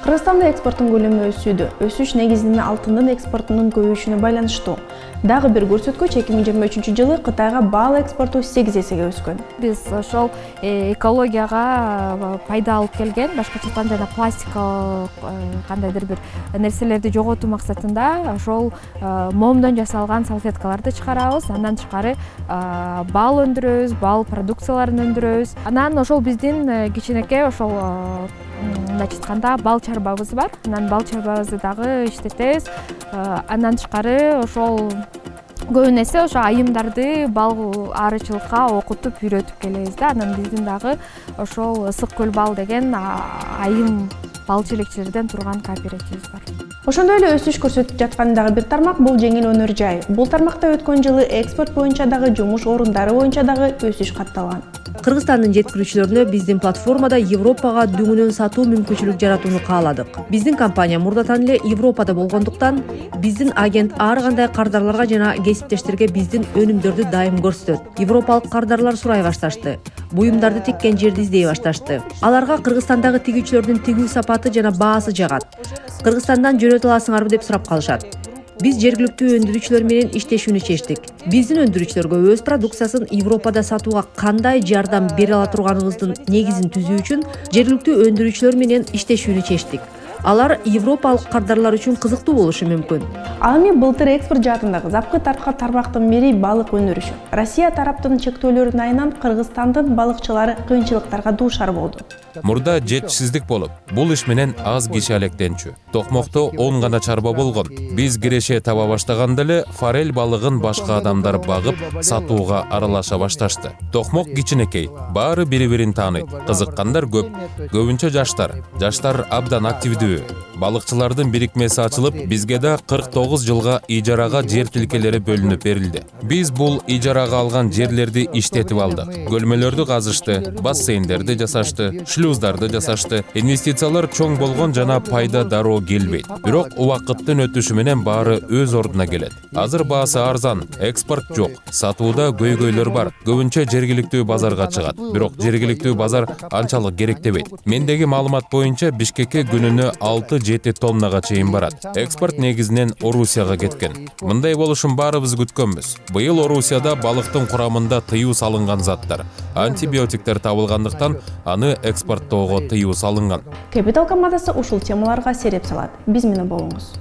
Кыргызстанда экспорттун көлөмү өсүүдө. Өсүш негизинен алтындын экспортунун көбөйүшүнө байланыштуу. Дагы бир көрсөткүч 2023-жылы Кытайга бал экспорту 8 эсеге өскөн. Биз ошол экологияга пайда алып келген, башкача айтканда пластикалык кандайдыр бир нерселерди жоготуу максатында ошол момдон жасалган салфеткаларды чыгарабыз. Андан тышкары бал өндүрөбүз, бал продукцияларын өндүрөбүз. Анан ошол биздин кичинекей ошол айтканда бал чарбабыз бар. Анан бал чарбабызды дагы иштетебиз. Андан тышкары ошол көбүн эсе ошо айымдарды бал арычылыкка окутуп үйрөтүп келебиз да. Анан биздин дагы ошол Ысык көл бал деген айым бал челекчилерден турган кооперативибиз бар. Ошондой эле өсүш көрсөтүп жаткан дагы бир тармак бул жеңил өнөр жай. Бул тармакта өткөн жылы экспорт боюнча дагы, жумуш орундары боюнча дагы өсүш катталган. Кыргызстандын жеткирүүчүлөрүнө биздин платформада Европага дүңүнөн сатуу мүмкүнчүлүк жаратууну кааладык. Биздин компания мурдатан эле Европада болгондуктан биздин агент ар кандай кардарларга жана кесиптештерге биздин өнүмдөрдү дайым көрсөтөт. Европалык кардарлар сурай башташты. Буюмдарды тиккен жерди издей башташты. Аларга Кыргызстандагы тигүүчүлөрдүн тигүү сапаты жана баасы жагат. Кыргызстандан жөнөтө аласыңарбы деп сурап калышат. Биз жергиликтүү өндүрүүчүлөр менен иштешүүнү чечтик. Биздин өндүрүүчүлөргө өз продукциясын Европада сатууга кандай жардам бере ала турганыбыздын негизин түзүү үчүн жергиликтүү өндүрүүчүлөр менен иштешүүнү чечтик. Алар европалык кардарлар үчүн кызыктуу болушу мүмкүн. Ал эми былтыр экспорт жаатындагы запкы тармактын бири балык өндүрүшү. Россия тараптын чектөөлөрүнүн айынан Кыргызстандын балыкчылары кыйынчылыктарга дуушар болду. Мурда жетишсиздик болуп, бул иш менен аз киши алектенчү. Токмокто 10 гана чарба болгон. Биз киреше таба баштаганда эле форель балыгын башка адамдар багып, сатууга аралаша башташты. Токмок кичинекей, баары бири-бирин тааныйт. Кызыккандар көп, көбүнчө жаштар. Жаштар абдан активдүү. Балыкчылардын бирикмеси ачылып, бизге да 49 жылга ижарага жер тилкелери бөлүнүп берилди. Биз бул ижарага алган жерлерди иштетип алдык. Көлмөлөрдү казышты, бассейндерди жасашты, шлюздарды жасашты. Инвестициялар чоң болгон жана пайда дароо келбейт. Бирок убакыттын өтүшү менен баары өз ордуна келет. Азыр баасы арзан, экспорт жок, сатууда көйгөйлөр бар. Көбүнчө жергиликтүү базарга чыгат. Бирок жергиликтүү базар анчалык керектебейт. Мендеги маалымат боюнча Бишкекке күнүнө 6-7 тоннага чейин барат. Экспорт негизинен Орусияга кеткен. Мындай болушун баарыбыз күткөнбүз. Быйыл Орусияда балыктын курамында тыюу салынган заттар, антибиотиктер табылгандыктан аны экспорттоого тыюу салынган. Капитал командасы ушул темаларга сереп салат. Биз менен болуңуз.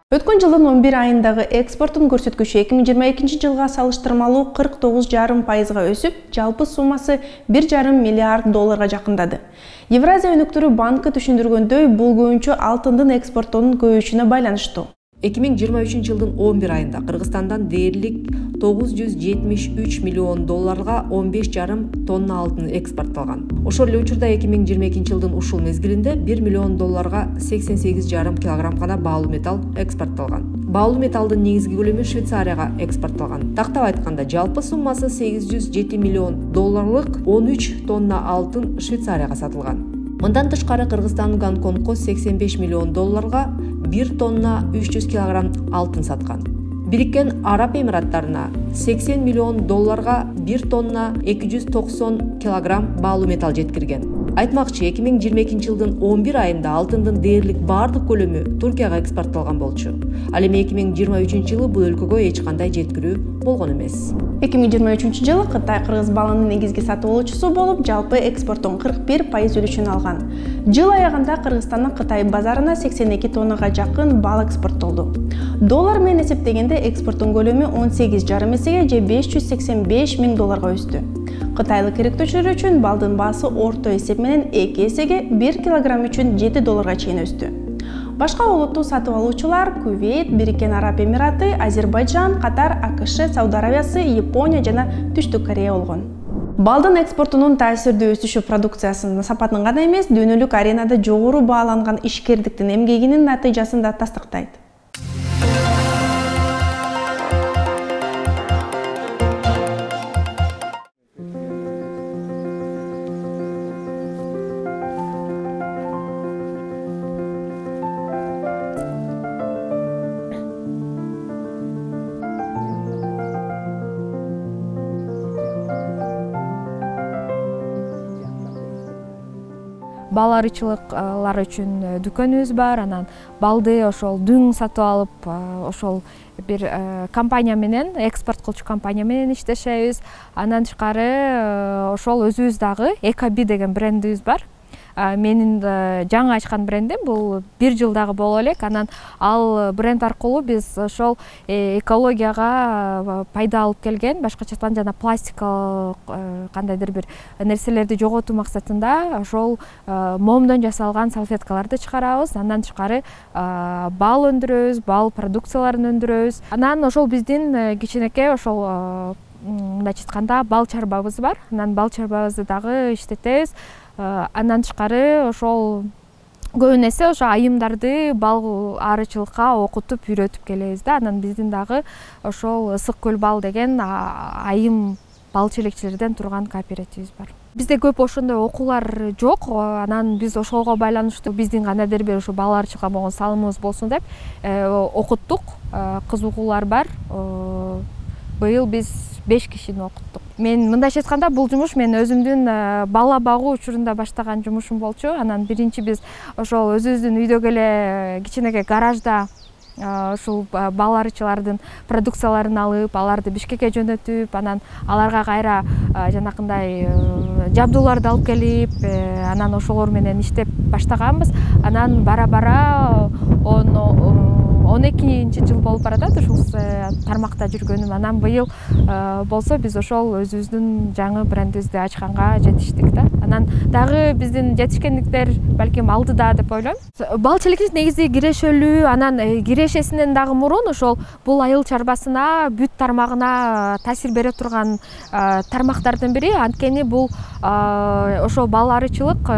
Өткөн жылдын 11 айындагы экспорттун көрсөткүчү 2022 жылга салыштырмалуу 49,5% өсүп, жалпы суммасы 1,5 миллиард долларга жакындады. Евразия өнүктүрүү банкы түшүндүргөндөй, бул көбүнчө алтындын экспорттонун көбөйүшүнө байланыштуу. 2023 жылдын 11 айында Кыргызстандан дээрлик 973 миллион долларга 15,5 тонна алтын экспортталган. Ошол эле учурда 2022 жылдын ушул мезгилинде 1 миллион долларга 88,5 килограмм гана баалуу металл экспортталган. Баалуу металлдын негизги көлөмү Швейцарияга экспортталган. Тактап айтканда, жалпы суммасы 807 миллион долларлык 13 тонна алтын Швейцарияга сатылган. Мындан тышкары Кыргызстан Гонконгко 85 миллион долларга 1 тонна 300 килограмм алтын саткан. Бириккен Араб Эмираттарына 80 миллион долларга 1 тонна 290 килограмм баалуу металл жеткирген. Айтмакчы, 2022 жылдын 11 айында алтындын дээрлик баардык көлөмү Туркияга экспортталган болчу. Ал эми 2023 жылы бул өлкөгө эч кандай жеткирүү болгон эмес. 2023 жылы Кытай кыргыз балынын негизги сатуулуучусу болуп, жалпы экспорттун 41% үлүшүн алган. Жыл аягында Кыргызстандын Кытай базарына 82 тоннага жакын бал экспорттолду. Доллар менен эсептегенде экспорттун көлөмү 18,5 эсеге же 585 миң долларга өстү. Кытайлык керектөөчүлөр үчүн балдын баасы орто эсеп менен 2 эсеге 1 килограмм үчүн 7 долларга чейин өстү. Башка олуттуу сатып алуучулар Кувейт, Бириккен Араб Эмираты, Азербайжан, Катар, АКШ, Сауд Арабиясы, Япония жана Түштүк Корея болгон. Балдын экспортунун таасирдүү өсүшү продукциясынын сапатын гана эмес, дүйнөлүк аренада жогору бааланган ишкердиктин эмгегинин натыйжасын да тастыктайт. бал арычылыклар үчүн дүкөнүбүз бар. Анан балды ошол дүң сатып алып, ошол бир компания менен, экспорт кылчу компания менен иштешебиз. Андан тышкары ошол өзүбүз дагы Экоби деген брендибиз бар. Менин жаңы ачкан брендим, бул 1 жылдагы боло элек. Анан ал бренд аркылуу биз ошол экологияга пайда алып келген, башкача айтканда жана пластикалык кандайдыр бир нерселерди жоготуу максатында ошол момдон жасалган салфеткаларды чыгарабыз. Андан тышкары бал өндүрөбүз, бал продукцияларын өндүрөбүз. Анан ошол биздин кичинекей ошол мындайча айтканда бал чарбабыз бар. Анан бал чарбабызды дагы иштетебиз. Андан тышкары ошол көбүн эсе ошо айымдарды бал арычылыкка окутуп үйрөтүп келебиз да. Анан биздин дагы ошол Ысык көл бал деген айым бал челекчилерден турган кооперативибиз бар. Бизде көп ошондой окуулар жок. Анан биз ошого байланыштуу биздин кандайдыр бир ошо бал арычылыкка болгон салымыбыз болсун деп окуттук. Кызыгуулар бар. Быйыл биз 5 кишини окуттук. Мен мындайча айтканда бул жумуш мен өзүмдүн бала багуу учурунда баштаган жумушум болчу. Анан биринчи биз ошол өзүбүздүн үйдөгү эле кичинекей гаражда ушул бал арычылардын продукцияларын алып, аларды Бишкекке жөнөтүп, анан аларга кайра жанакындай жабдууларды алып келип, анан ошолор менен иштеп баштаганбыз. Анан бара-бара 12-нчи жыл болуп баратат ушул тармакта жүргөнүм. Анан быйыл болсо биз ошол өзүбүздүн жаңы брендибизди ачканга жетиштик да. Анан дагы биздин жетишкендиктер балким алдыда деп ойлойм. Бал челекчилик негизи кирешелүү, анан кирешесинен дагы мурун ошол бул айыл чарбасына, бүт тармагына таасир бере турган тармактардын бири. Анткени бул ошо бал арычылык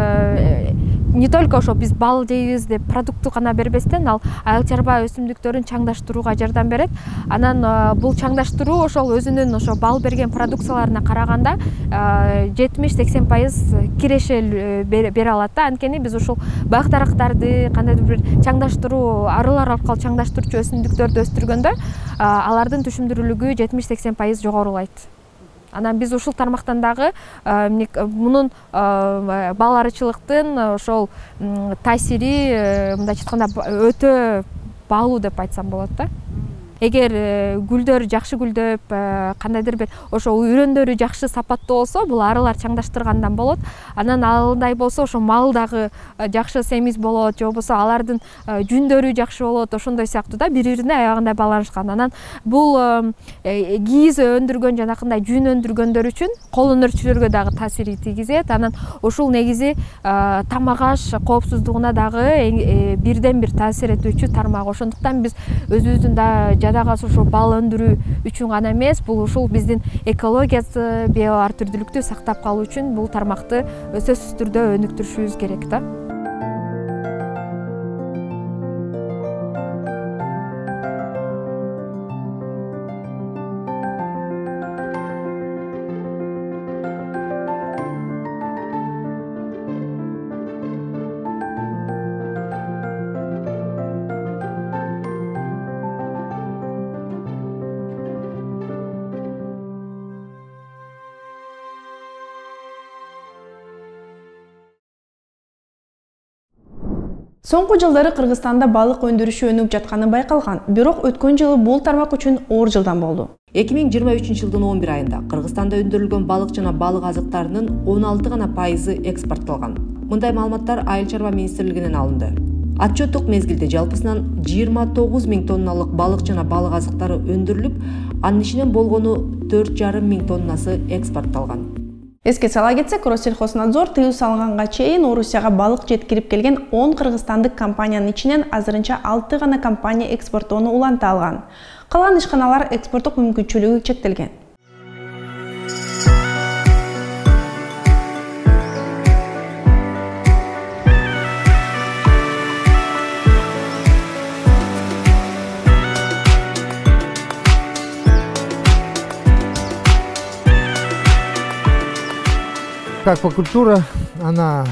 не только ошо биз бал жейбиз деп продукту гана бербестен, ал айыл чарба өсүмдүктөрүн чаңдаштырууга жардам берет. Анан бул чаңдаштыруу ошол өзүнүн ошо бал берген продукцияларына караганда 70-80% кирешел бере алат да. Анткени биз ушул бак дарактарды кандайдыр бир чаңдаштыруу, арылар аркылуу чаңдаштырчу өсүмдүктөрдү өстүргөндө алардын түшүмдүрүүлүгү 70-80% жогорулайт. Анан биз ушул тармактан дагы мунун бал арычылыктын ошол таасири мындайча айтканда өтө баалуу деп айтсам болот да. Эгер гүлдөр жакшы гүлдөп, кандайдыр бир ошо үрөндөрү жакшы сапаттуу болсо, бул арылар чаңдаштыргандан болот. Анан алындай болсо ошо мал дагы жакшы семиз болот, же болбосо алардын жүндөрү жакшы болот, ошондой сыяктуу да, бири-бирине аягындай байланышкан. Анан бул кийиз өндүргөн жанакындай жүн өндүргөндөр үчүн кол өнөрчүлөргө дагы таасири тийгизет. Анан ушул негизи тамак аш коопсуздугуна дагы бирден бир таасир этүүчү тармак. Ошондуктан биз өзүбүздүн жадагы ошо бал өндүрүү үчүн гана эмес, бул ушул биздин экологиясы, био ар түрдүүлүктү сактап калуу үчүн бул тармакты сөзсүз түрдө өнүктүрүшүбүз керек да. Соңку жылдары Кыргызстанда балык өндүрүшү өнүп жатканы байкалган, бирок өткөн жылы бул тармак үчүн оор жылдан болду. 2023 жылдын 11 айында Кыргызстанда өндүрүлгөн балык жана балык азыктарынын 16% экспорттолгон. Мындай маалыматтар Айыл чарба министрлигинен алынды. Отчеттук мезгилде жалпысынан 29 000 тонналык балык жана балык азыктары өндүрүлүп, анын ичинен болгону 4,5 000 тоннасы экспорттолгон. Эске сала кетсек, Россельхознадзор тыюу салганга чейин Орусияга балык жеткирип келген 10 кыргызстандык компаниянын ичинен азырынча 6 гана компания экспорттоону уланта алган. Калган ишканалар экспорттук мүмкүнчүлүгү чектелген. Аквакультура, она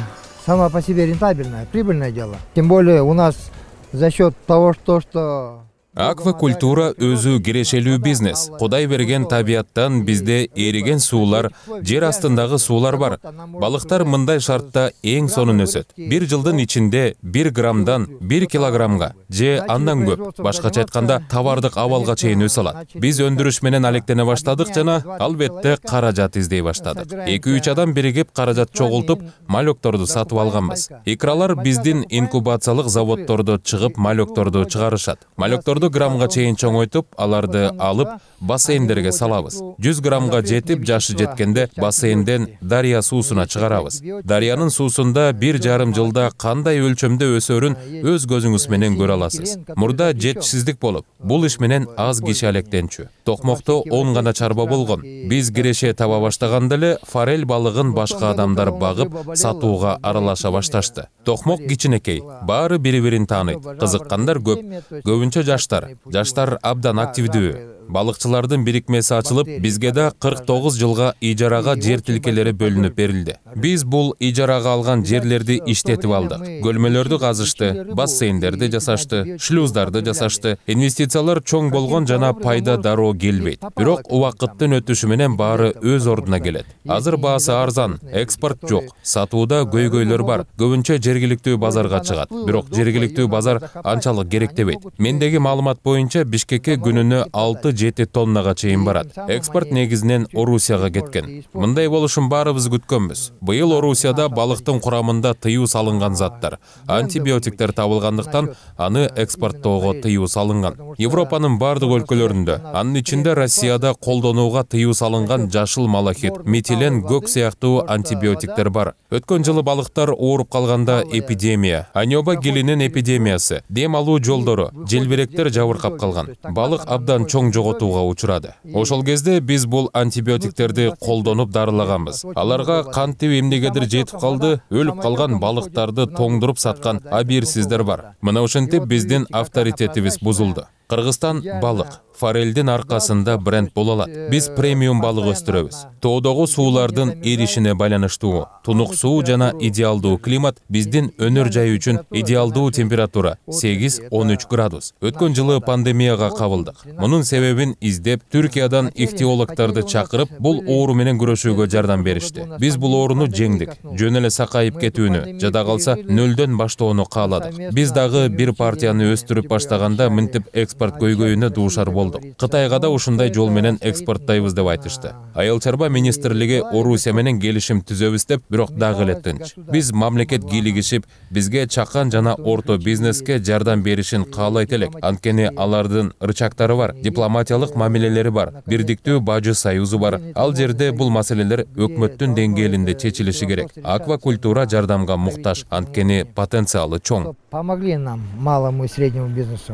сама по себе рентабельная, прибыльное дело. Тем более у нас за счет того, что Аквакультура өзү кирешелүү бизнес. Кудай берген табияттан бизде эриген суулар, жер астындагы суулар бар. Балыктар мындай шартта эң сонун өсөт. Бир жылдын ичинде 1 граммдан 1 килограммга же андан көп, башкача айтканда товардык абалга чейин өсө алат. Биз өндүрүш менен алектене баштадык жана албетте каражат издей баштадык. 2-3 адам биригип каражат чогултуп, малёкторду сатып алганбыз. Икралар биздин инкубациялык заводдордо чыгып малёкторду чыгарышат. Малёкторду граммга чейин чоңойтуп, аларды алып бассейндерге салабыз. 100 граммга жетип, жашы жеткенде бассейнден дария суусуна чыгарабыз. Дарыянын суусунда 1,5 жылда кандай өлчөмдө өсөрүн өз көзүңүз менен көрө аласыз. Мурда жетишсиздик болуп, бул иш менен аз киши алектенчү. Токмокто 10 гана чарба болгон. Биз киреше таба баштаганда эле форель балыгын башка адамдар багып, сатууга аралаша башташты. Токмок кичинекей, баары бири-бирин тааныйт. Кызыккандар көп, көбүнчө жаштар. Жаштар абдан активдүү. Балыкчылардын бирикмеси ачылып, бизге да 49 жылга ижарага жер тилкелери бөлүнүп берилди. Биз бул ижарага алган жерлерди иштетип алдык. Көлмөлөрдү казышты, бассейндерди жасашты, шлюздарды жасашты. Инвестициялар чоң болгон жана пайда дароо келбейт. Бирок убакыттын өтүшү менен баары өз ордуна келет. Азыр баасы арзан, экспорт жок, сатууда көйгөйлөр бар. Көбүнчө жергиликтүү базарга чыгат. Бирок жергиликтүү базар анчалык керектебейт. Мендеги маалымат боюнча Бишкекке күнүнө 6-7 тоннага чейин барат. Экспорт негизинен Орусияга кеткен. Мындай болушун баарыбыз күткөнбүз. Быйыл Орусияда балыктын курамында тыюу салынган заттар, антибиотиктер табылгандыктан аны экспорттоого тыюу салынган. Европанын бардык өлкөлөрүндө, анын ичинде Россияда колдонууга тыюу салынган жашыл малахит, метилен, көк сыяктуу антибиотиктер бар. Өткөн жылы балыктар ооруп калганда эпидемия, анёба гилинин эпидемиясы, дем алуу жолдору, желбиректер жабыркап калган. Балык абдан чоң жоготууга учурады. Ошол кезде биз бул антибиотиктерди колдонуп дарылаганбыз. Аларга кантип эмнегедир жетип калды, өлүп калган балыктарды тоңдуруп саткан абийирсиздер бар. Мына ошентип биздин авторитетибиз бузулду. Кыргызстан балык, форельдин аркасында бренд боло алат. Биз премиум балык өстүрөбүз. Тоодогу суулардын эришине байланыштуу, тунук суу жана идеалдуу климат биздин өнөр жай үчүн идеалдуу температура 8-13 градус. Өткөн жылы пандемияга кабылдык. Мунун себебин издеп, Түркиядан ихтиологдорду чакырып, бул оору менен күрөшүүгө жардам беришти. Биз бул ооруну жеңдик. Жөн эле сакайып кетүүнү, жада калса нөлдөн баштоону кааладык. Биз дагы бир партияны өстүрүп баштаганда мынтип экспорт көйгөйүнө дуушар болдук. Кытайга да ушундай жол менен экспорттайбыз деп айтышты. Айыл чарба министрлиги Орусия менен келишим түзөбүз деп, бирок дагы эле тынч. Биз мамлекет кийлигишип, бизге чакан жана орто бизнеске жардам беришин каалайт элек. Анткени алардын рычагтары бар, дипломатиялык мамилелери бар, бирдиктүү бажы союзу бар. Ал жерде бул маселелер өкмөттүн деңгээлинде чечилиши керек. Аквакультура жардамга муктаж, анткени потенциалы чоң. Помогли нам, малому и среднему бизнесу,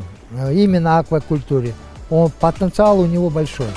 именно аквакультуре. Потенциал у него большой.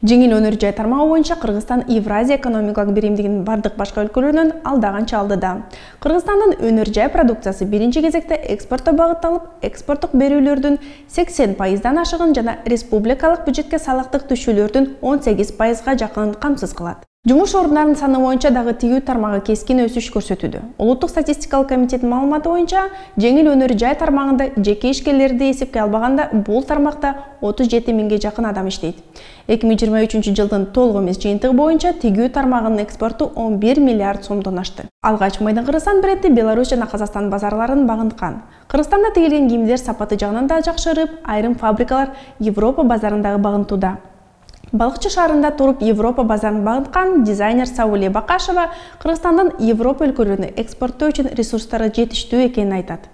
Жеңил өнөр жай тармагы боюнча Кыргызстан Евразия экономикалык биримдигинин бардык башка өлкөлөрүнөн алдаганча алдыда. Кыргызстандын өнөр жай продукциясы биринчи кезекте экспортто багытталып, экспорттук берүүлөрдүн 80%дан ашыгын жана республикалык бюджетке салыктык түшүүлөрдүн 18%га жакынын камсыз кылат. Жумуш орундарынын саны боюнча дагы тигүү тармагы кескин өсүш көрсөтүүдө. Улуттук статистикалык комитеттин маалыматы боюнча, жеңил өнөр жай тармагында жеке ишкерлерди эсепке албаганда бул тармакта 37 миңге жакын адам иштейт. 2023 жылдын толук эмес жыйынтыгы боюнча тигүү тармагынын экспорту 11 миллиард сомдон ашты. Алгач Майдан Кыргызстан бренди Беларусь жана Казакстан базарларын багынткан. Кыргызстанда тигилген кийимдер сапаты жагынан да жакшырып, айрым фабрикалар Европа базарындагы багынтууда. Балыкчы шаарында туруп Европа базарын багынткан дизайнер Сауле Бакашева Кыргызстандын Европа өлкөлөрүнө экспорттоо үчүн ресурстары жетиштүү экенин айтат.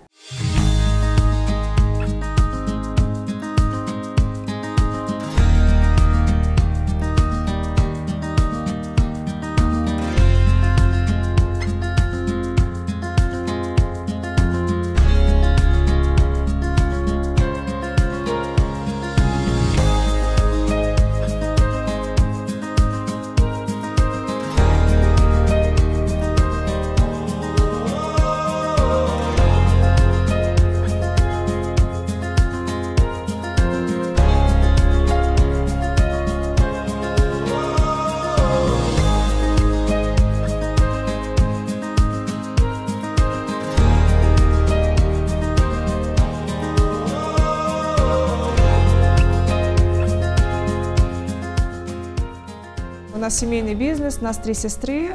нас семейный бизнес, нас 3 сестры.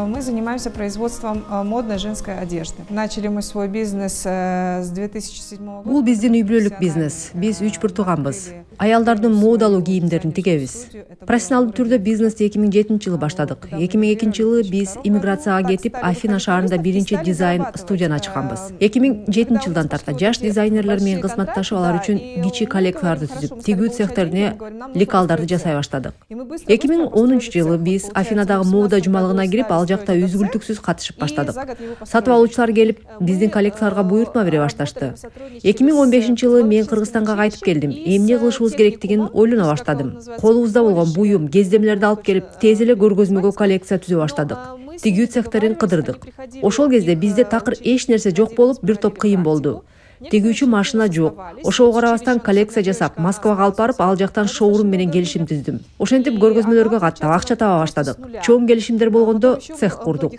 Мы занимаемся производством модной женской одежды. Начали мы свой бизнес с 2007 года. Бул биздин үй бүлөлүк бизнес. Биз 3 бир тууганбыз. Аялдардын модалуу кийимдерин тигебиз. Профессионалдуу түрдө бизнести 2007 жылы баштадык. 2002 жылы биз иммиграцияга кетип, Афина шаарында биринчи дизайн студияны ачканбыз. 2007 жылдан тарта жаш дизайнерлер менен кызматташып, алар үчүн кичи коллекцияларды түзүп, тигүү цехтерине лекалдарды жасай баштадык. 2010 жылы биз Афинадагы мода жумалыгына кирип, ал жакта үзгүлтүксүз катышып баштадык. Сатып алуучулар келип, биздин коллекцияларга буйртма бере башташты. 2015 жылы мен Кыргызстанга кайтып келдим. Эмне кылышыбыз керектигин ойлоно баштадым. Колубузда болгон буюм, кездемелерди алып келип, тез эле көргөзмөгө коллекция түзө баштадык. Тигүү цехтерин кыдырдык. Ошол кезде бизде такыр эч нерсе жок болуп, бир топ кыйын болду. Тигүүчү машина жок. Ошого карабастан коллекция жасап, Москвага алып барып, ал жактан шоурум менен келишим түздүм. Ошентип көргөзмөлөргө каттап, акча таба баштадык. Чоң келишимдер болгондо цех курдук.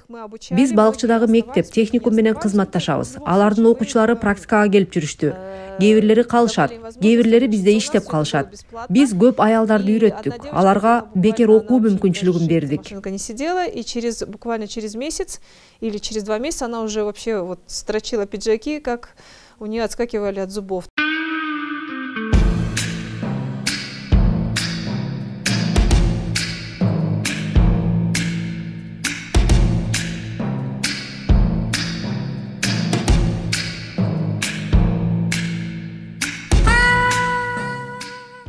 Биз балыкчыдагы мектеп, техникум менен кызматташабыз. Алардын окуучулары практикага келип жүрүштү. Кээ бирлери калышат, кээ бирлери бизде иштеп калышат. Биз көп аялдарды үйрөттүк. Аларга бекер окуу мүмкүнчүлүгүн бердик. Не сидела, и буквально через месяц или через 2 месяца она уже вообще вот строчила пиджаки, как у нее отскакивали от зубов.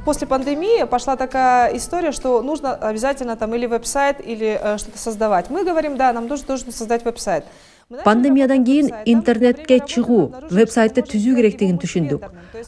После пандемии пошла такая история, что нужно обязательно там или веб-сайт, или что-то создавать. Мы говорим, да, нам нужно создать веб-сайт. Пандемиядан кийин интернетке чыгуу, веб-сайтты түзүү керектигин түшүндүк.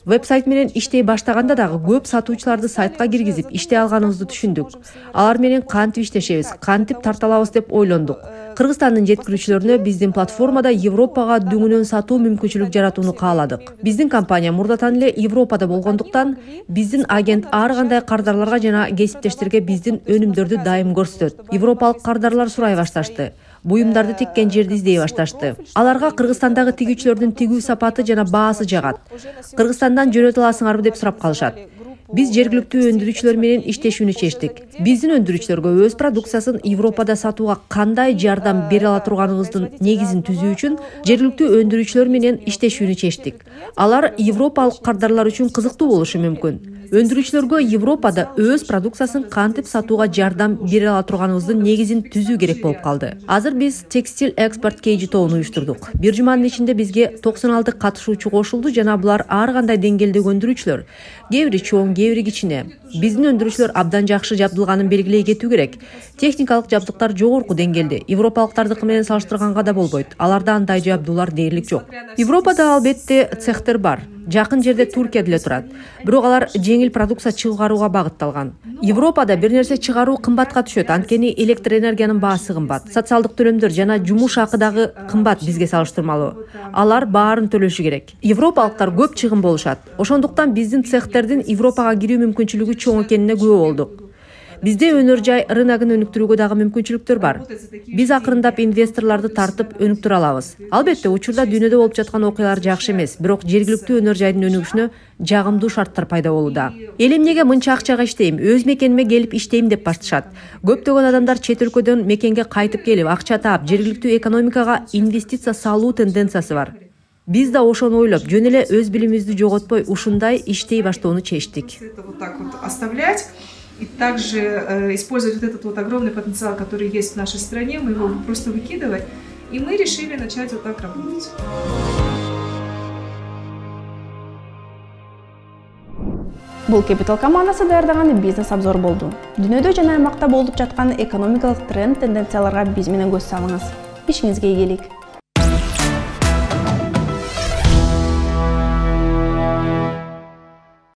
Веб-сайт менен иштей баштаганда дагы көп сатуучуларды сайтка киргизип иштей алганыбызды түшүндүк. Алар менен кантип иштешебиз, кантип тарталабыз деп ойлондук. Кыргызстандын жеткирүүчүлөрүнө биздин платформада Европага дүңүнөн сатуу мүмкүнчүлүк жаратууну кааладык. Биздин компания мурдатан эле Европада болгондуктан, биздин агент ар кандай кардарларга жана кесиптештерге биздин өнүмдөрдү дайым көрсөтөт. Европалык кардарлар сурай башташты. Буюмдарды тиккен жерди издей башташты. Аларга Кыргызстандагы тигүүчүлөрдүн тигүү сапаты жана баасы жагат. Кыргызстандан жөнөтө аласыңарбы деп сурап калышат. Биз жергиликтүү өндүрүүчүлөр менен иштешүүнү чечтик. Биздин өндүрүүчүлөргө өз продукциясын Европада сатууга кандай жардам бере ала турганыбыздын негизин түзүү үчүн жергиликтүү өндүрүүчүлөр менен иштешүүнү чечтик. Алар европалык кардарлар үчүн кызыктуу болушу мүмкүн. Өндүрүүчүлөргө Европада өз продукциясын кантип сатууга жардам бере ала турганыбыздын негизин түзүү керек болуп калды. Азыр биз текстиль экспорт кейжи тобун уюштурдук. Бир жуманын ичинде бизге 96 катышуучу кошулду жана булар ар кандай деңгээлдеги өндүрүүчүлөр. Кээ бири чоң, кээ бири кичине. Биздин өндүрүүчүлөр абдан жакшы жабдылганын белгилей кетүү керек. Техникалык жабдыктар жогорку деңгээлде. Европалыктардыкы менен салыштырганга да болбойт. Аларда андай жабдуулар дээрлик жок. Европада албетте цехтер бар. Жакын жерде Туркия деле турат. Бирок алар жеңил продукция чыгарууга багытталган. Европада бир нерсе чыгаруу кымбатка түшөт, анткени электр энергиянын баасы кымбат. Социалдык төлөмдөр жана жумуш акы дагы кымбат бизге салыштырмалуу. Алар баарын төлөшү керек. Европалыктар көп чыгым болушат. Ошондуктан биздин цехтердин Европага кирүү мүмкүнчүлүгү чоң экенине күбө болдук. Бизде өнөр жай рыногун өнүктүрүүгө дагы мүмкүнчүлүктөр бар. Биз акырындап инвесторлорду тартып өнүктүрө алабыз. Албетте, учурда дүйнөдө болуп жаткан окуялар жакшы эмес, бирок жергиликтүү өнөр жайдын өнүгүшүнө жагымдуу шарттар пайда болууда. Эл эмнеге мынча акчага иштейм, өз мекениме келип иштейм деп башташат. Көптөгөн адамдар чет өлкөдөн мекенге кайтып келип, акча таап, жергиликтүү экономикага инвестиция салуу тенденциясы бар. Биз да ошону ойлоп, жөн эле өз билимибизди жоготпой, ушундай иштей баштоону чечтик. И также использовать вот этот вот огромный потенциал, который есть в нашей стране, мы его просто выкидывать. И мы решили начать вот так работать. Бул Capital командасы даярдаган бизнес обзор болду. Дүйнөдө жана аймакта болуп жаткан экономикалык тренд, тенденцияларга биз менен көз салыңыз. Ишиңизге ийгилик.